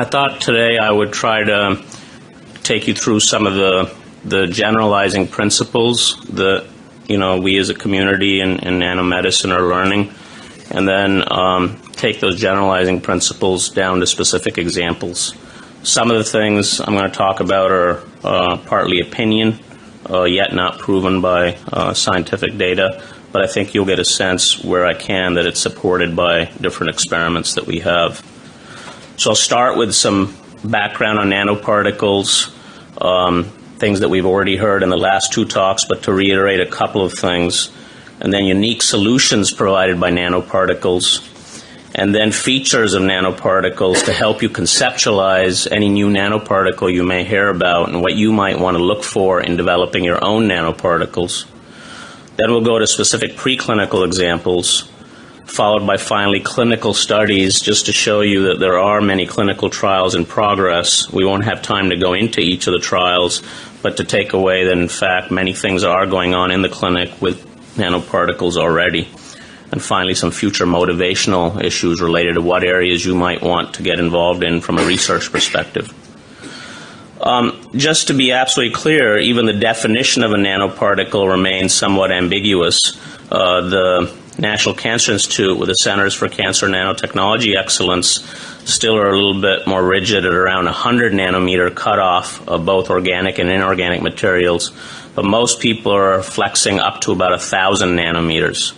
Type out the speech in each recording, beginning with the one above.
I thought today I would try to take you through some of the generalizing principles that we as a community in nanomedicine are learning, and then take those generalizing principles down to specific examples. Some of the things I'm going to talk about are partly opinion, yet not proven by scientific data, but I think you'll get a sense where I can that it's supported by different experiments that we have. So I'll start with some background on nanoparticles, things that we've already heard in the last two talks, but to reiterate a couple of things, and then unique solutions provided by nanoparticles, and then features of nanoparticles to help you conceptualize any new nanoparticle you may hear about and what you might want to look for in developing your own nanoparticles. Then we'll go to specific preclinical examples, followed by finally clinical studies, just to show you that there are many clinical trials in progress. We won't have time to go into each of the trials, but to take away that in fact many things are going on in the clinic with nanoparticles already. And finally some future motivational issues related to what areas you might want to get involved in from a research perspective. Just to be absolutely clear, even the definition of a nanoparticle remains somewhat ambiguous. The National Cancer Institute with the Centers for Cancer Nanotechnology Excellence still are a little bit more rigid at around 100 nanometer cutoff of both organic and inorganic materials, but most people are flexing up to about 1,000 nanometers.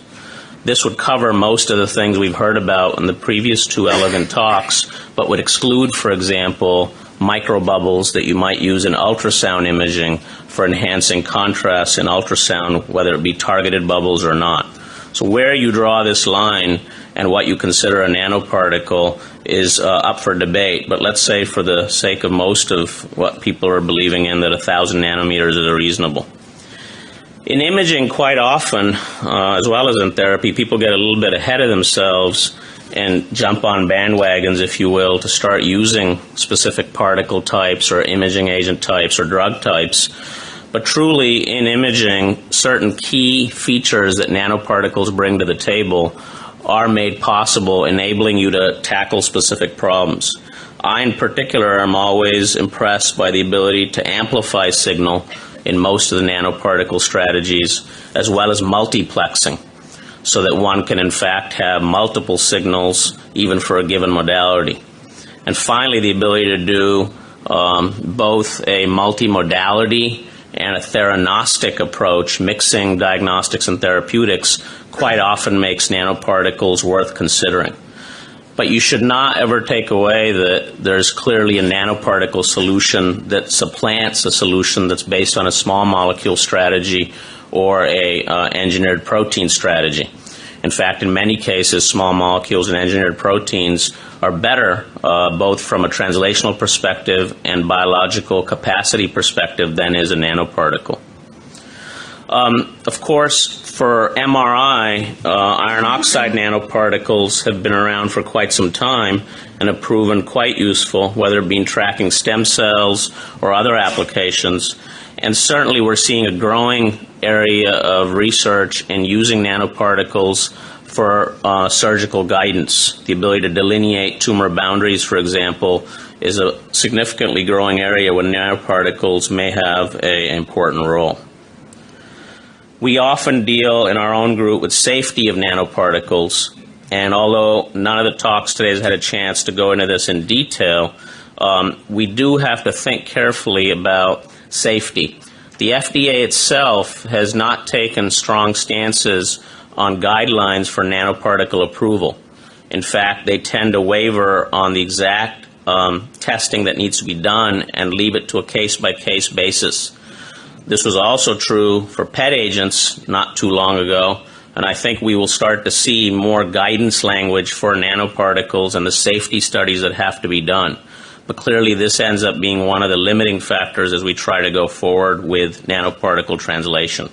This would cover most of the things we've heard about in the previous two elegant talks, but would exclude, for example, microbubbles that you might use in ultrasound imaging for enhancing contrast in ultrasound, whether it be targeted bubbles or not. So where you draw this line and what you consider a nanoparticle is up for debate, but let's say for the sake of most of what people are believing in that 1,000 nanometers is reasonable. In imaging, quite often, as well as in therapy, people get a little bit ahead of themselves and jump on bandwagons, if you will, to start using specific particle types or imaging agent types or drug types. But truly, in imaging, certain key features that nanoparticles bring to the table are made possible, enabling you to tackle specific problems. I, in particular, am always impressed by the ability to amplify signal in most of the nanoparticle strategies, as well as multiplexing, so that one can in fact have multiple signals even for a given modality. And finally, the ability to do both a multimodality and a theranostic approach, mixing diagnostics and therapeutics, quite often makes nanoparticles worth considering. But you should not ever take away that there's clearly a nanoparticle solution that supplants a solution that's based on a small molecule strategy or a engineered protein strategy. In fact, in many cases, small molecules and engineered proteins are better both from a translational perspective and biological capacity perspective than is a nanoparticle. Of course, for MRI, iron oxide nanoparticles have been around for quite some time and have proven quite useful, whether it be in tracking stem cells or other applications. And certainly we're seeing a growing area of research in using nanoparticles for surgical guidance. The ability to delineate tumor boundaries, for example, is a significantly growing area where nanoparticles may have an important role. We often deal in our own group with safety of nanoparticles, and although none of the talks today has had a chance to go into this in detail, we do have to think carefully about safety. The FDA itself has not taken strong stances on guidelines for nanoparticle approval. In fact, they tend to waver on the exact testing that needs to be done and leave it to a case-by-case basis. This was also true for PET agents not too long ago, and I think we will start to see more guidance language for nanoparticles and the safety studies that have to be done. But clearly this ends up being one of the limiting factors as we try to go forward with nanoparticle translation.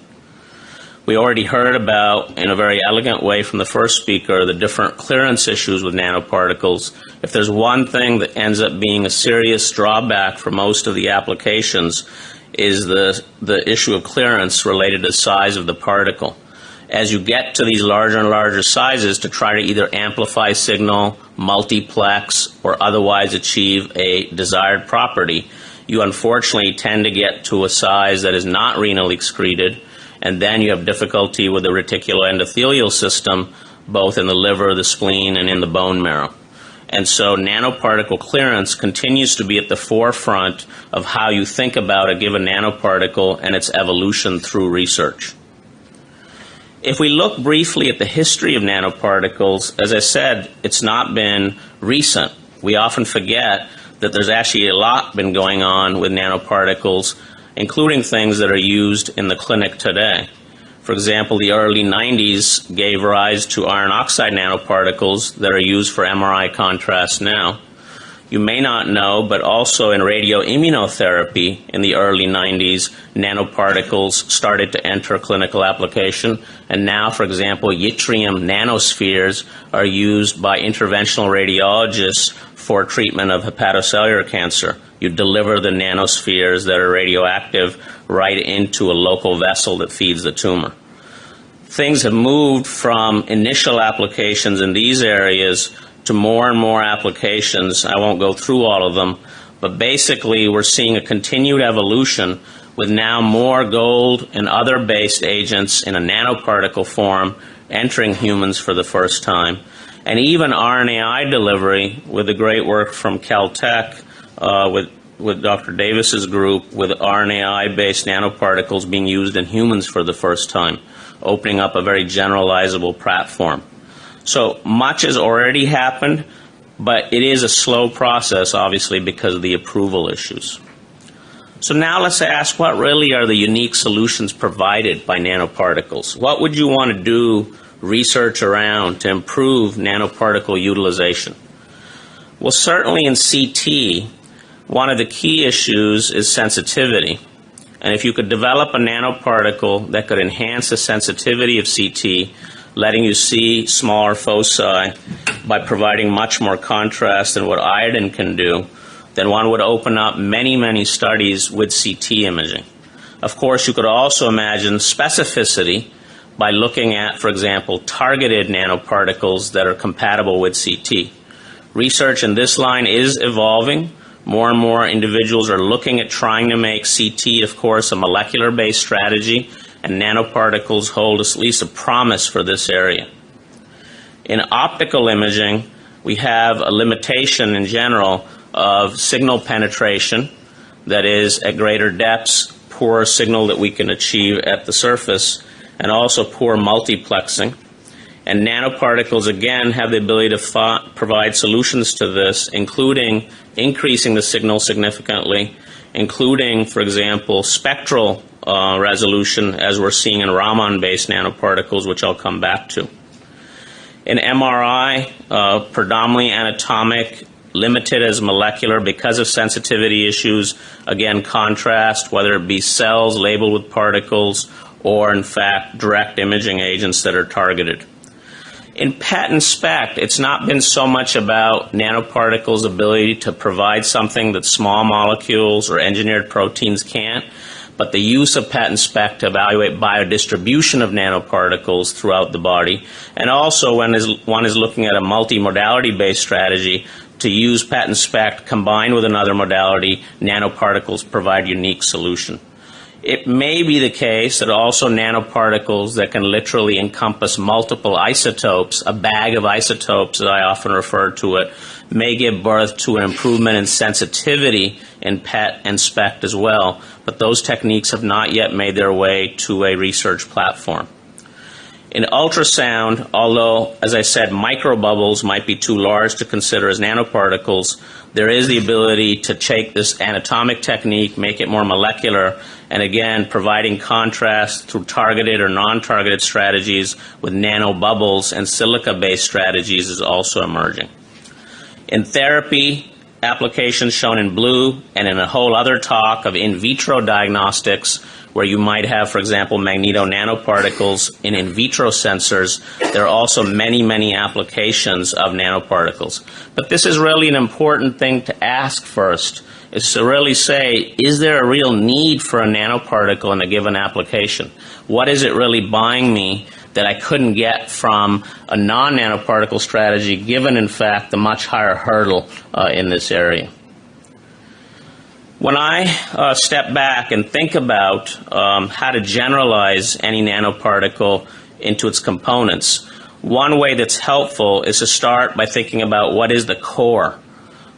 We already heard about, in a very elegant way from the first speaker, the different clearance issues with nanoparticles. If there's one thing that ends up being a serious drawback for most of the applications, is the issue of clearance related to size of the particle. as you get to these larger and larger sizes to try to either amplify signal, multiplex, or otherwise achieve a desired property, you unfortunately tend to get to a size that is not renally excreted, and then you have difficulty with the reticuloendothelial system, both in the liver, the spleen, and in the bone marrow. And so nanoparticle clearance continues to be at the forefront of how you think about a given nanoparticle and its evolution through research. If we look briefly at the history of nanoparticles, as I said, it's not been recent. We often forget that there's actually a lot been going on with nanoparticles, including things that are used in the clinic today. For example, the early 90s gave rise to iron oxide nanoparticles that are used for MRI contrast now. You may not know, but also in radioimmunotherapy in the early 90s, nanoparticles started to enter clinical application. And now, for example, yttrium nanospheres are used by interventional radiologists for treatment of hepatocellular cancer. You deliver the nanospheres that are radioactive right into a local vessel that feeds the tumor. Things have moved from initial applications in these areas to more and more applications. I won't go through all of them, but basically we're seeing a continued evolution with now more gold and other based agents in a nanoparticle form entering humans for the first time. And even RNAi delivery with the great work from Caltech with Dr. Davis's group with RNAi-based nanoparticles being used in humans for the first time, opening up a very generalizable platform. So much has already happened, but it is a slow process, obviously, because of the approval issues. So now let's ask, what really are the unique solutions provided by nanoparticles? What would you want to do research around to improve nanoparticle utilization? Well, certainly in CT, one of the key issues is sensitivity. And if you could develop a nanoparticle that could enhance the sensitivity of CT, letting you see smaller foci by providing much more contrast than what iodine can do, then one would open up many, many studies with CT imaging. Of course, you could also imagine specificity by looking at, for example, targeted nanoparticles that are compatible with CT. Research in this line is evolving. More and more individuals are looking at trying to make CT, of course, a molecular-based strategy, and nanoparticles hold at least a promise for this area. In optical imaging, we have a limitation in general of signal penetration, that is, at greater depths, poor signal that we can achieve at the surface, and also poor multiplexing. And nanoparticles, again, have the ability to provide solutions to this, including increasing the signal significantly, including, for example, spectral resolution, as we're seeing in Raman-based nanoparticles, which I'll come back to. In MRI, predominantly anatomic, limited as molecular because of sensitivity issues, again, contrast, whether it be cells labeled with particles or, in fact, direct imaging agents that are targeted. In PET and SPECT, it's not been so much about nanoparticles' ability to provide something that small molecules or engineered proteins can't, but the use of PET and SPECT to evaluate biodistribution of nanoparticles throughout the body, and also when one is looking at a multimodality-based strategy to use PET and SPECT combined with another modality, nanoparticles provide unique solution. It may be the case that also nanoparticles that can literally encompass multiple isotopes, a bag of isotopes as I often refer to it, may give birth to an improvement in sensitivity in PET and SPECT as well, but those techniques have not yet made their way to a research platform. In ultrasound, although, as I said, microbubbles might be too large to consider as nanoparticles, there is the ability to take this anatomic technique, make it more molecular, and again, providing contrast through targeted or non-targeted strategies with nanobubbles and silica-based strategies is also emerging. In therapy, applications shown in blue, and in a whole other talk of in vitro diagnostics, where you might have, for example, magneto-nanoparticles in vitro sensors, there are also many, many applications of nanoparticles. But this is really an important thing to ask first, is to really say, is there a real need for a nanoparticle in a given application? What is it really buying me that I couldn't get from a non-nanoparticle strategy, given, in fact, the much higher hurdle in this area. When I step back and think about how to generalize any nanoparticle into its components, one way that's helpful is to start by thinking about what is the core.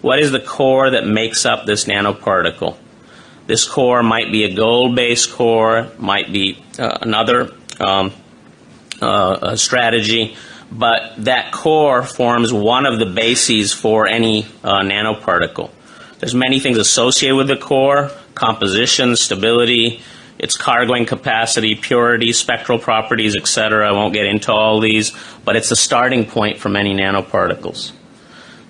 What is the core that makes up this nanoparticle? This core might be a gold-based core, might be another strategy, but that core forms one of the bases for any nanoparticle. There's many things associated with the core: composition, stability, its cargoing capacity, purity, spectral properties, etc. I won't get into all these, but it's a starting point for many nanoparticles.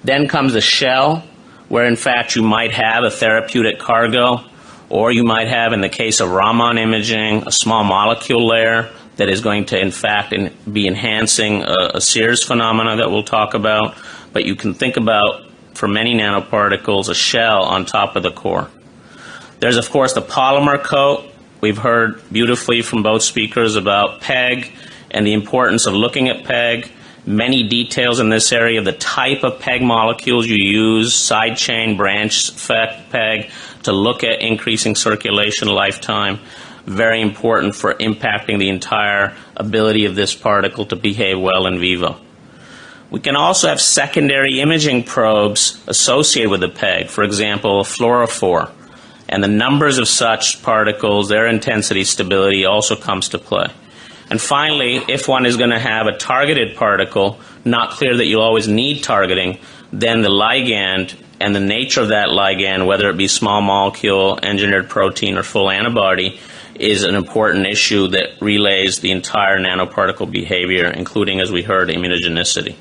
Then comes the shell, where in fact you might have a therapeutic cargo, or you might have, in the case of Raman imaging, a small molecule layer that is going to, in fact, be enhancing a Sears phenomena that we'll talk about. But you can think about, for many nanoparticles, a shell on top of the core. There's, of course, the polymer coat. We've heard beautifully from both speakers about PEG and the importance of looking at PEG. Many details in this area of the type of PEG molecules you use, side chain, branch effect PEG, to look at increasing circulation lifetime. Very important for impacting the entire ability of this particle to behave well in vivo. We can also have secondary imaging probes associated with the PEG, for example, a fluorophore. And the numbers of such particles, their intensity stability also comes to play. And finally, if one is going to have a targeted particle, not clear that you'll always need targeting, then the ligand and the nature of that ligand, whether it be small molecule, engineered protein, or full antibody, is an important issue that relays the entire nanoparticle behavior, including, as we heard, immunogenicity.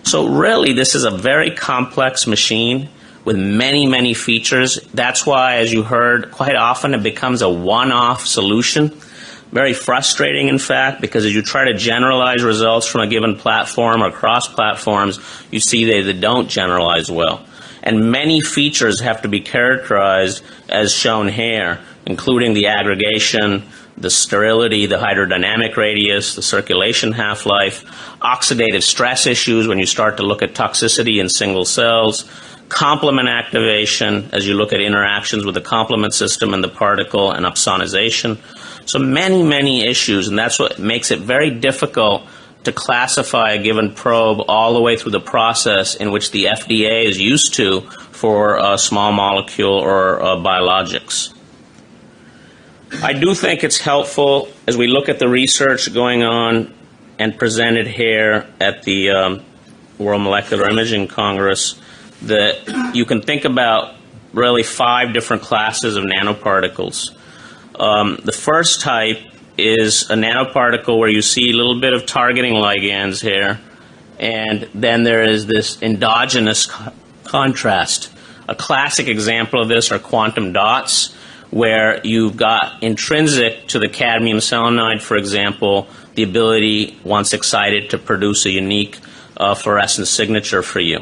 So really, this is a very complex machine with many, many features. That's why, as you heard, quite often it becomes a one-off solution. Very frustrating, in fact, because as you try to generalize results from a given platform or cross platforms, you see they don't generalize well. And many features have to be characterized as shown here, including the aggregation, the sterility, the hydrodynamic radius, the circulation half-life, oxidative stress issues when you start to look at toxicity in single cells, complement activation as you look at interactions with the complement system and the particle, and opsonization. So many, many issues, and that's what makes it very difficult to classify a given probe all the way through the process in which the FDA is used to for small molecule or biologics. I do think it's helpful as we look at the research going on and presented here at the World Molecular Imaging Congress that you can think about really 5 different classes of nanoparticles. The first type is a nanoparticle where you see a little bit of targeting ligands here, and then there is this endogenous contrast. A classic example of this are quantum dots, where you've got intrinsic to the cadmium selenide, for example, the ability, once excited, to produce a unique fluorescence signature for you.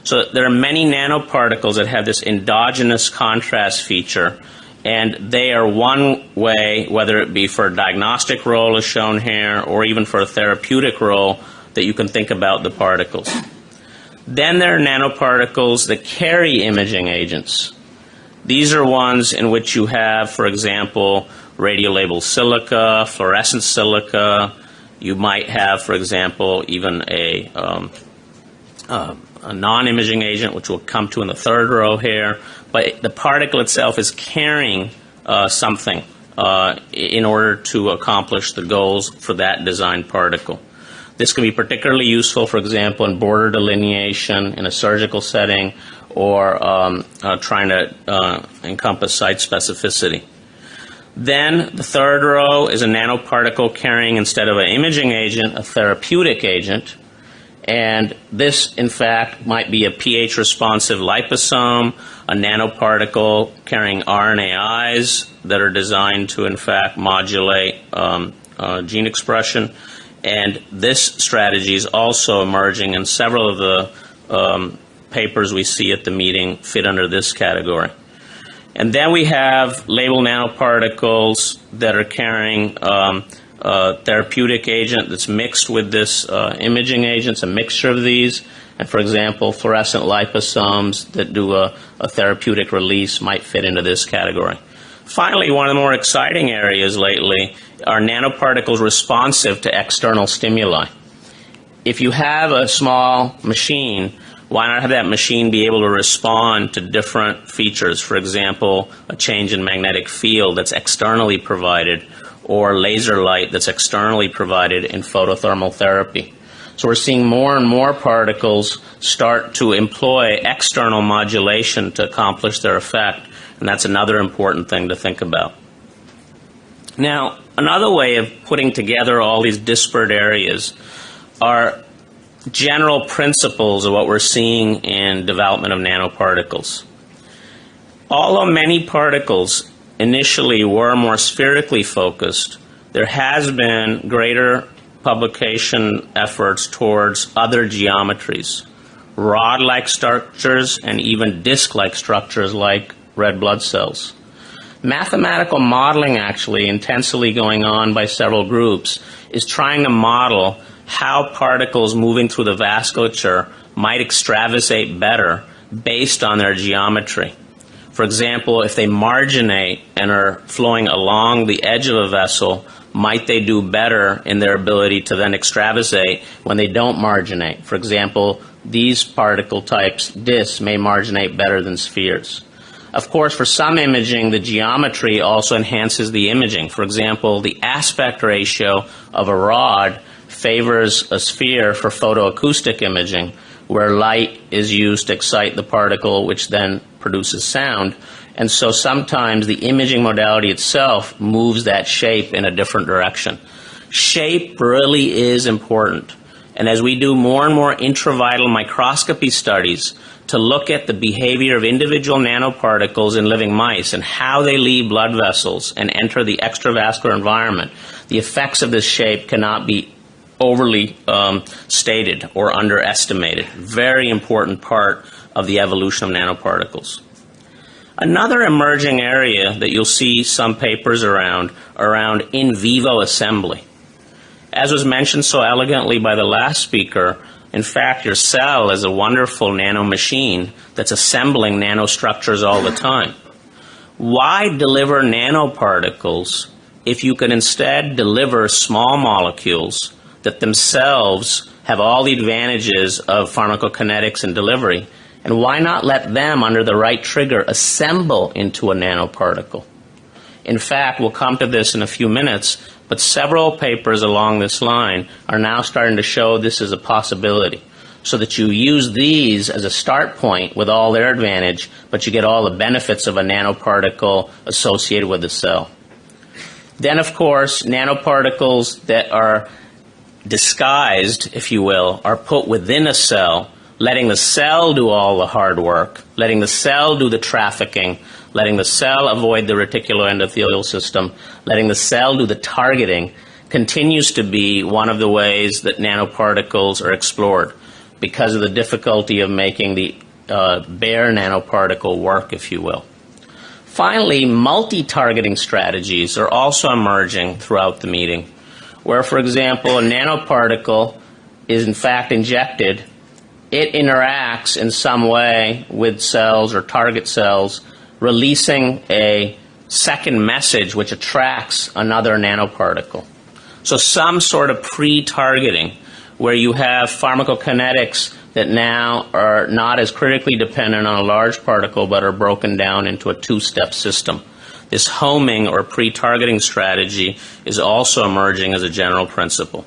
So there are many nanoparticles that have this endogenous contrast feature, and they are one way, whether it be for a diagnostic role as shown here, or even for a therapeutic role, that you can think about the particles. Then there are nanoparticles that carry imaging agents. These are ones in which you have, for example, radiolabeled silica, fluorescent silica. You might have, for example, even a non-imaging agent, which we'll come to in the third row here. But the particle itself is carrying something in order to accomplish the goals for that designed particle. This can be particularly useful, for example, in border delineation in a surgical setting, or trying to encompass site specificity. Then the third row is a nanoparticle carrying, instead of an imaging agent, a therapeutic agent. And this, in fact, might be a pH-responsive liposome, a nanoparticle carrying RNAis that are designed to, in fact, modulate gene expression. And this strategy is also emerging, and several of the papers we see at the meeting fit under this category. And then we have labeled nanoparticles that are carrying therapeutic agent that's mixed with this imaging agent. It's a mixture of these. And for example, fluorescent liposomes that do a therapeutic release might fit into this category. Finally, one of the more exciting areas lately are nanoparticles responsive to external stimuli. If you have a small machine, why not have that machine be able to respond to different features? For example, a change in magnetic field that's externally provided, or laser light that's externally provided in photothermal therapy. So we're seeing more and more particles start to employ external modulation to accomplish their effect, and that's another important thing to think about. Now, another way of putting together all these disparate areas are general principles of what we're seeing in development of nanoparticles. Although many particles initially were more spherically focused, there has been greater publication efforts towards other geometries, rod-like structures and even disc-like structures like red blood cells. Mathematical modeling, actually intensely going on by several groups, is trying to model how particles moving through the vasculature might extravasate better based on their geometry. For example, if they marginate and are flowing along the edge of a vessel, might they do better in their ability to then extravasate when they don't marginate? For example, these particle types, discs, may marginate better than spheres. Of course, for some imaging, the geometry also enhances the imaging. For example, the aspect ratio of a rod favors a sphere for photoacoustic imaging, where light is used to excite the particle, which then produces sound. And so sometimes the imaging modality itself moves that shape in a different direction. Shape really is important. And as we do more and more intravital microscopy studies to look at the behavior of individual nanoparticles in living mice and how they leave blood vessels and enter the extravascular environment, the effects of this shape cannot be overly stated or underestimated. Very important part of the evolution of nanoparticles. Another emerging area that you'll see some papers around in vivo assembly. As was mentioned so elegantly by the last speaker, in fact, your cell is a wonderful nanomachine that's assembling nanostructures all the time. Why deliver nanoparticles if you could instead deliver small molecules that themselves have all the advantages of pharmacokinetics and delivery? And why not let them, under the right trigger, assemble into a nanoparticle? In fact, we'll come to this in a few minutes, but several papers along this line are now starting to show this is a possibility, so that you use these as a start point with all their advantage, but you get all the benefits of a nanoparticle associated with the cell. Then, of course, nanoparticles that are disguised, if you will, are put within a cell, letting the cell do all the hard work, letting the cell do the trafficking, letting the cell avoid the reticuloendothelial system, letting the cell do the targeting, continues to be one of the ways that nanoparticles are explored because of the difficulty of making the bare nanoparticle work, if you will. Finally, multi-targeting strategies are also emerging throughout the meeting, where, for example, a nanoparticle is in fact injected. It interacts in some way with cells or target cells, releasing a second message which attracts another nanoparticle. So some sort of pre-targeting where you have pharmacokinetics that now are not as critically dependent on a large particle but are broken down into a two-step system. This homing or pre-targeting strategy is also emerging as a general principle.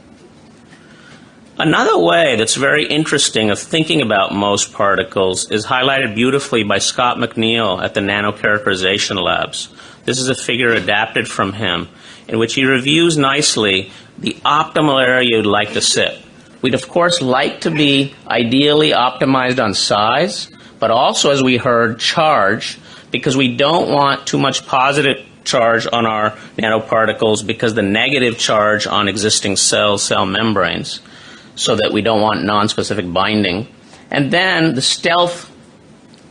Another way that's very interesting of thinking about most particles is highlighted beautifully by Scott McNeil at the Nanocharacterization Labs. This is a figure adapted from him, in which he reviews nicely the optimal area you'd like to sit. We'd of course like to be ideally optimized on size, but also, as we heard, charge, because we don't want too much positive charge on our nanoparticles because the negative charge on existing cell membranes, so that we don't want nonspecific binding. And then the stealth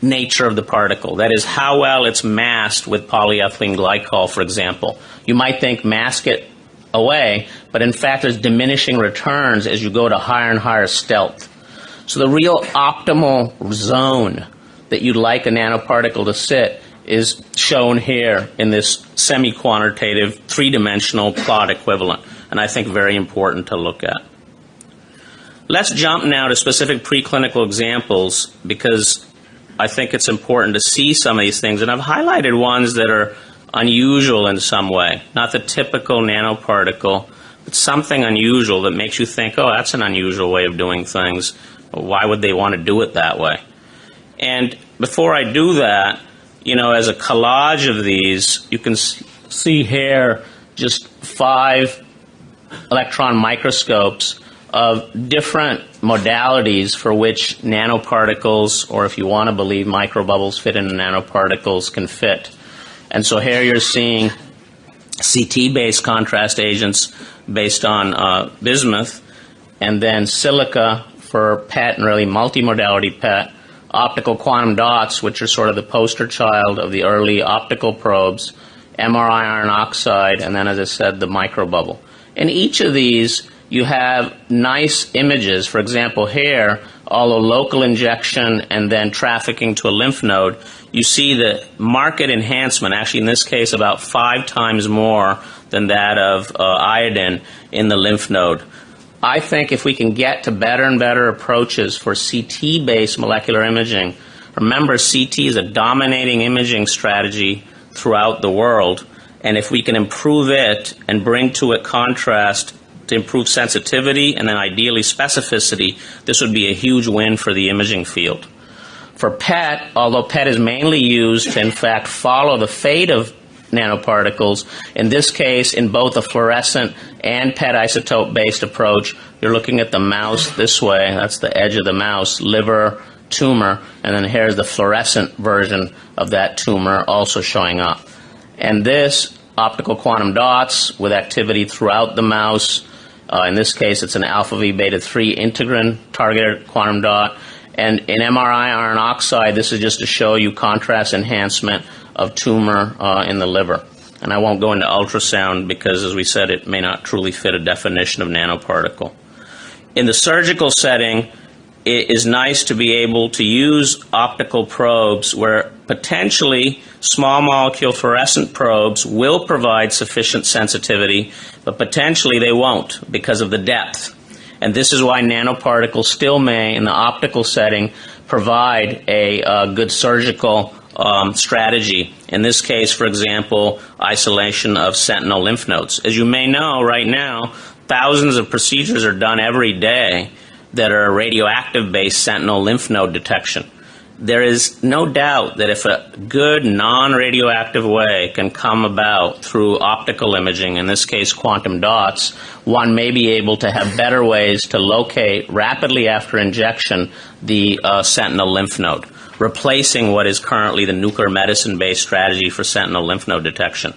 nature of the particle, that is how well it's masked with polyethylene glycol, for example. You might think mask it away, but in fact there's diminishing returns as you go to higher and higher stealth. So the real optimal zone that you'd like a nanoparticle to sit is shown here in this semi-quantitative, three-dimensional plot equivalent, and I think very important to look at. Let's jump now to specific preclinical examples, because I think it's important to see some of these things, and I've highlighted ones that are unusual in some way, not the typical nanoparticle, but something unusual that makes you think, oh, that's an unusual way of doing things. Why would they want to do it that way? And before I do that, you know, as a collage of these, you can see here just 5 electron microscopes of different modalities for which nanoparticles, or if you want to believe microbubbles fit into nanoparticles, can fit. And so here you're seeing CT-based contrast agents based on bismuth, and then silica for PET and really multimodality PET, optical quantum dots, which are sort of the poster child of the early optical probes, MRI iron oxide, and then, as I said, the microbubble. In each of these, you have nice images. For example, here, although local injection and then trafficking to a lymph node, you see the marked enhancement, actually in this case about 5 times more than that of iodine in the lymph node. I think if we can get to better and better approaches for CT-based molecular imaging, remember CT is a dominating imaging strategy throughout the world, and if we can improve it and bring to it contrast to improve sensitivity and then ideally specificity, this would be a huge win for the imaging field. For PET, although PET is mainly used to in fact follow the fate of nanoparticles, in this case in both a fluorescent and PET isotope-based approach, you're looking at the mouse this way, that's the edge of the mouse, liver, tumor, and then here's the fluorescent version of that tumor also showing up. And this, optical quantum dots with activity throughout the mouse, in this case it's an alpha V beta 3 integrin targeted quantum dot, and in MRI iron oxide, this is just to show you contrast enhancement of tumor in the liver. And I won't go into ultrasound because, as we said, it may not truly fit a definition of nanoparticle. In the surgical setting, it is nice to be able to use optical probes where potentially small molecule fluorescent probes will provide sufficient sensitivity, but potentially they won't because of the depth. And this is why nanoparticles still may, in the optical setting, provide a good surgical strategy. In this case, for example, isolation of sentinel lymph nodes. As you may know, right now, thousands of procedures are done every day that are radioactive-based sentinel lymph node detection. There is no doubt that if a good non-radioactive way can come about through optical imaging, in this case quantum dots, one may be able to have better ways to locate rapidly after injection the sentinel lymph node, replacing what is currently the nuclear medicine-based strategy for sentinel lymph node detection.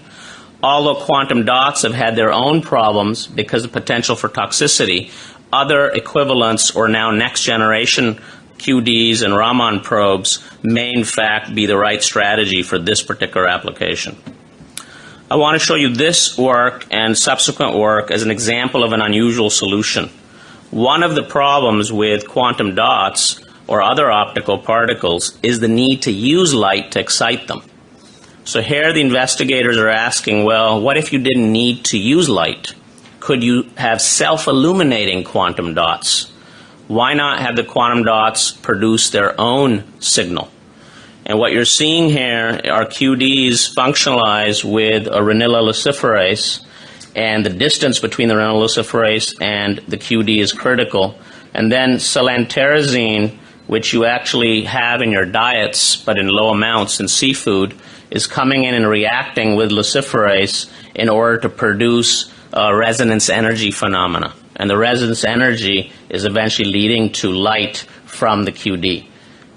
Although quantum dots have had their own problems because of potential for toxicity, other equivalents or now next generation QDs and Raman probes may in fact be the right strategy for this particular application. I want to show you this work and subsequent work as an example of an unusual solution. One of the problems with quantum dots or other optical particles is the need to use light to excite them. So here the investigators are asking, well, what if you didn't need to use light? Could you have self-illuminating quantum dots? Why not have the quantum dots produce their own signal? And what you're seeing here are QDs functionalized with a ranitidluciferase, and the distance between the ranitidluciferase and the QD is critical. And then salanterrazine, which you actually have in your diets but in low amounts in seafood, is coming in and reacting with luciferase in order to produce resonance energy phenomena. And the resonance energy is eventually leading to light from the QD.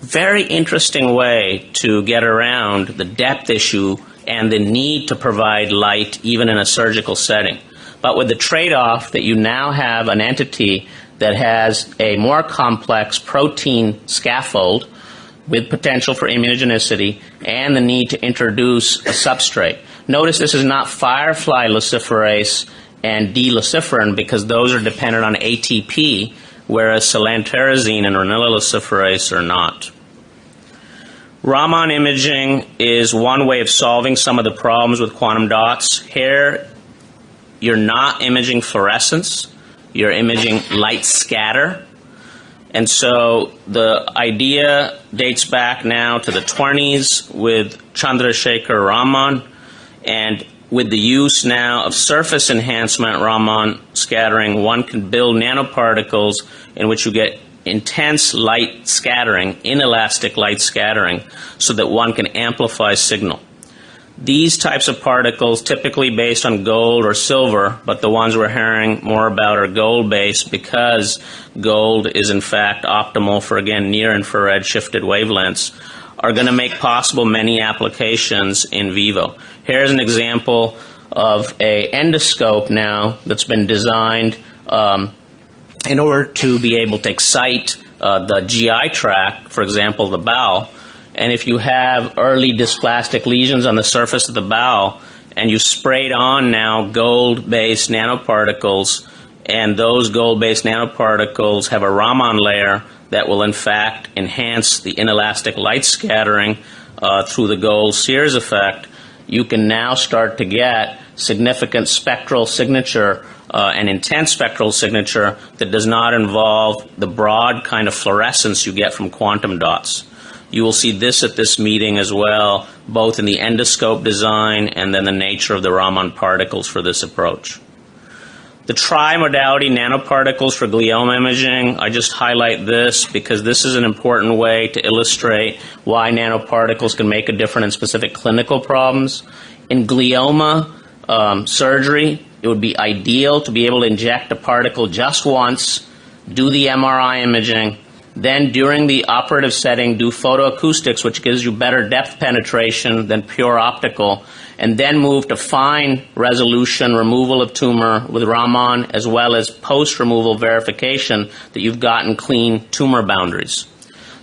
Very interesting way to get around the depth issue and the need to provide light even in a surgical setting. But with the trade-off that you now have an entity that has a more complex protein scaffold with potential for immunogenicity and the need to introduce a substrate. Notice this is not firefly luciferase and D-luciferin, because those are dependent on ATP, whereas silantarazine and renylluciferase are not. Raman imaging is one way of solving some of the problems with quantum dots. Here, you're not imaging fluorescence, you're imaging light scatter. And so the idea dates back now to the 20s with Chandrasekhar Raman, and with the use now of surface enhancement Raman scattering, one can build nanoparticles in which you get intense light scattering, inelastic light scattering, so that one can amplify signal. These types of particles, typically based on gold or silver, but the ones we're hearing more about are gold-based because gold is in fact optimal for, again, near-infrared shifted wavelengths, are going to make possible many applications in vivo. Here's an example of an endoscope now that's been designed in order to be able to excite the GI tract, for example, the bowel. And if you have early dysplastic lesions on the surface of the bowel, and you sprayed on now gold-based nanoparticles, and those gold-based nanoparticles have a Raman layer that will in fact enhance the inelastic light scattering through the gold Sears effect, you can now start to get significant spectral signature and intense spectral signature that does not involve the broad kind of fluorescence you get from quantum dots. You will see this at this meeting as well, both in the endoscope design and then the nature of the Raman particles for this approach. The trimodality nanoparticles for glioma imaging, I just highlight this because this is an important way to illustrate why nanoparticles can make a difference in specific clinical problems. In glioma surgery, it would be ideal to be able to inject a particle just once, do the MRI imaging, then during the operative setting do photoacoustics, which gives you better depth penetration than pure optical, and then move to fine resolution removal of tumor with Raman, as well as post-removal verification that you've gotten clean tumor boundaries.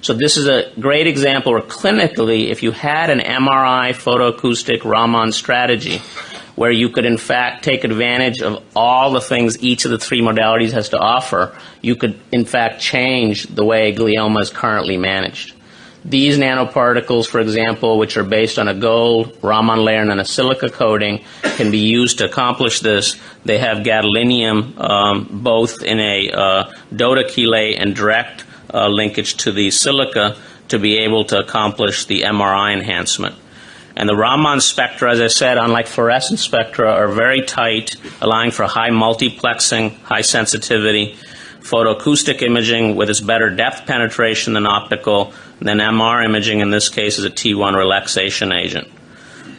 So this is a great example where clinically, if you had an MRI photoacoustic Raman strategy, where you could in fact take advantage of all the things each of the three modalities has to offer, you could in fact change the way glioma is currently managed. These nanoparticles, for example, which are based on a gold Raman layer and a silica coating, can be used to accomplish this. They have gadolinium both in a DOTA chelate and direct linkage to the silica to be able to accomplish the MRI enhancement. And the Raman spectra, as I said, unlike fluorescent spectra, are very tight, allowing for high multiplexing, high sensitivity, photoacoustic imaging with its better depth penetration than optical, then MR imaging in this case is a T1 relaxation agent.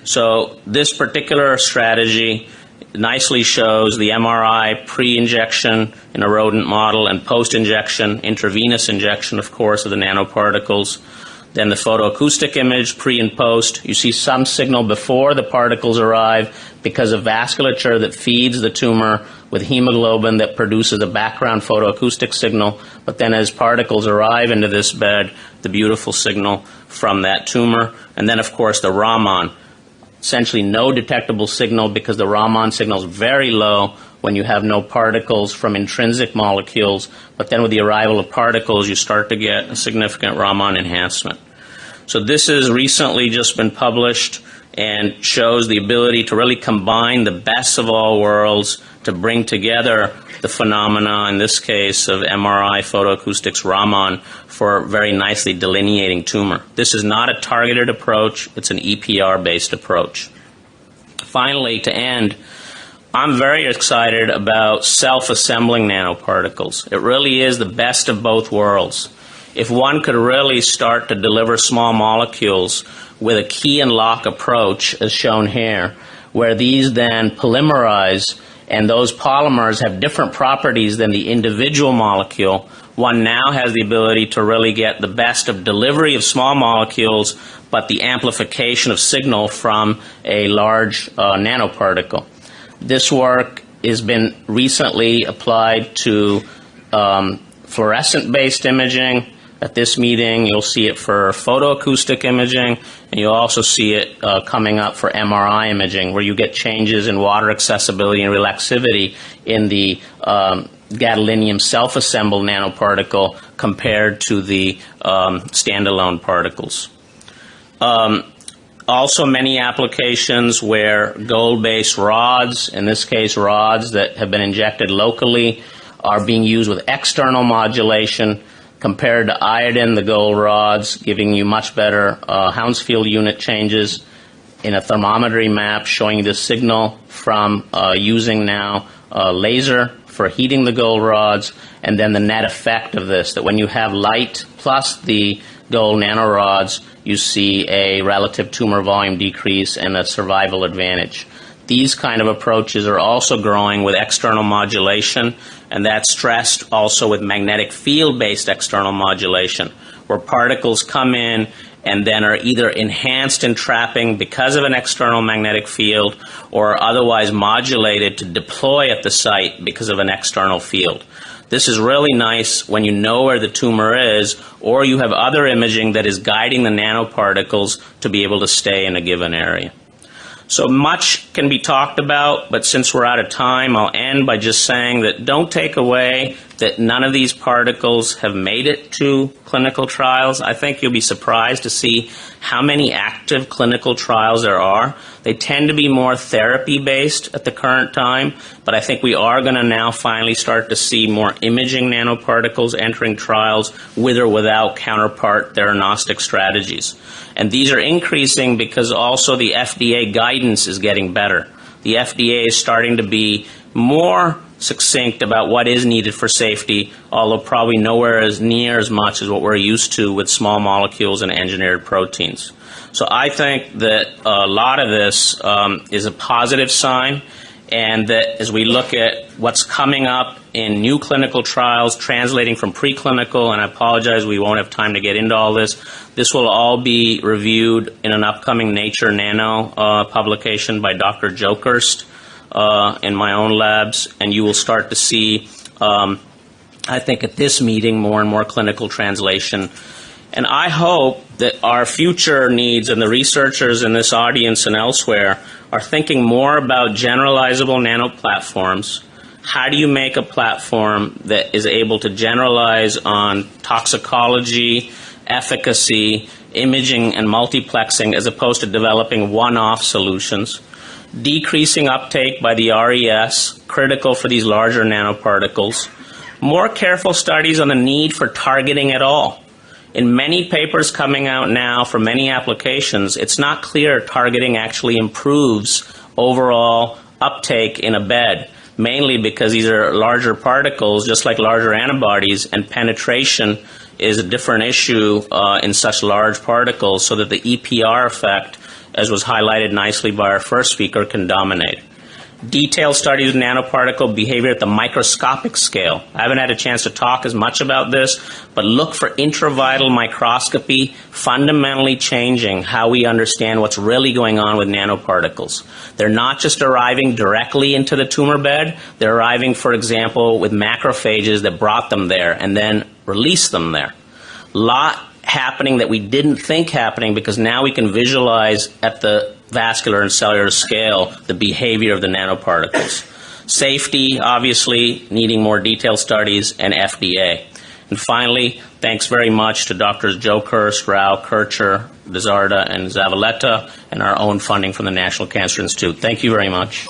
So this particular strategy nicely shows the MRI pre-injection in a rodent model and post-injection, intravenous injection, of course, of the nanoparticles. Then the photoacoustic image, pre and post. You see some signal before the particles arrive because of vasculature that feeds the tumor with hemoglobin that produces a background photoacoustic signal. But then as particles arrive into this bed, the beautiful signal from that tumor. And then, of course, the Raman. Essentially no detectable signal because the Raman signal is very low when you have no particles from intrinsic molecules, but then with the arrival of particles you start to get a significant Raman enhancement. So this has recently just been published and shows the ability to really combine the best of all worlds to bring together the phenomena, in this case of MRI, photoacoustics, Raman, for very nicely delineating tumor. This is not a targeted approach, it's an EPR-based approach. Finally, to end, I'm very excited about self-assembling nanoparticles. It really is the best of both worlds. If one could really start to deliver small molecules with a key and lock approach, as shown here, where these then polymerize and those polymers have different properties than the individual molecule, one now has the ability to really get the best of delivery of small molecules, but the amplification of signal from a large nanoparticle. This work has been recently applied to fluorescent-based imaging, At this meeting, you'll see it for photoacoustic imaging, and you'll also see it coming up for MRI imaging, where you get changes in water accessibility and relaxivity in the gadolinium self-assembled nanoparticle compared to the standalone particles. Also, many applications where gold-based rods, in this case rods that have been injected locally, are being used with external modulation compared to iodine, the gold rods, giving you much better Hounsfield unit changes in a thermometry map showing the signal from using now laser for heating the gold rods, and then the net effect of this, that when you have light plus the gold nanorods, you see a relative tumor volume decrease and a survival advantage. These kind of approaches are also growing with external modulation, and that's stressed also with magnetic field-based external modulation, where particles come in and then are either enhanced in trapping because of an external magnetic field or otherwise modulated to deploy at the site because of an external field. This is really nice when you know where the tumor is, or you have other imaging that is guiding the nanoparticles to be able to stay in a given area. So much can be talked about, but since we're out of time, I'll end by just saying that don't take away that none of these particles have made it to clinical trials. I think you'll be surprised to see how many active clinical trials there are. They tend to be more therapy-based at the current time, but I think we are going to now finally start to see more imaging nanoparticles entering trials with or without counterpart theranostic strategies. And these are increasing because also the FDA guidance is getting better. The FDA is starting to be more succinct about what is needed for safety, although probably nowhere as near as much as what we're used to with small molecules and engineered proteins. So I think that a lot of this is a positive sign, and that as we look at what's coming up in new clinical trials translating from preclinical, and I apologize we won't have time to get into all this, this will all be reviewed in an upcoming Nature Nano publication by Dr. Jokerst in my own labs, and you will start to see, I think at this meeting, more and more clinical translation. And I hope that our future needs, and the researchers in this audience and elsewhere, are thinking more about generalizable nanoplatforms. How do you make a platform that is able to generalize on toxicology, efficacy, imaging, and multiplexing, as opposed to developing one-off solutions? Decreasing uptake by the RES, critical for these larger nanoparticles. More careful studies on the need for targeting at all. In many papers coming out now for many applications, it's not clear targeting actually improves overall uptake in a bed, mainly because these are larger particles, just like larger antibodies, and penetration is a different issue in such large particles, so that the EPR effect, as was highlighted nicely by our first speaker, can dominate. Detailed studies of nanoparticle behavior at the microscopic scale. I haven't had a chance to talk as much about this, but look for intravital microscopy fundamentally changing how we understand what's really going on with nanoparticles. They're not just arriving directly into the tumor bed, they're arriving, for example, with macrophages that brought them there and then release them there. Lot happening that we didn't think happening, because now we can visualize at the vascular and cellular scale the behavior of the nanoparticles. Safety, obviously, needing more detailed studies, and FDA. And finally, thanks very much to Drs. Jokerst, Rao, Kircher, Desarda, and Zavaleta, and our own funding from the National Cancer Institute. Thank you very much.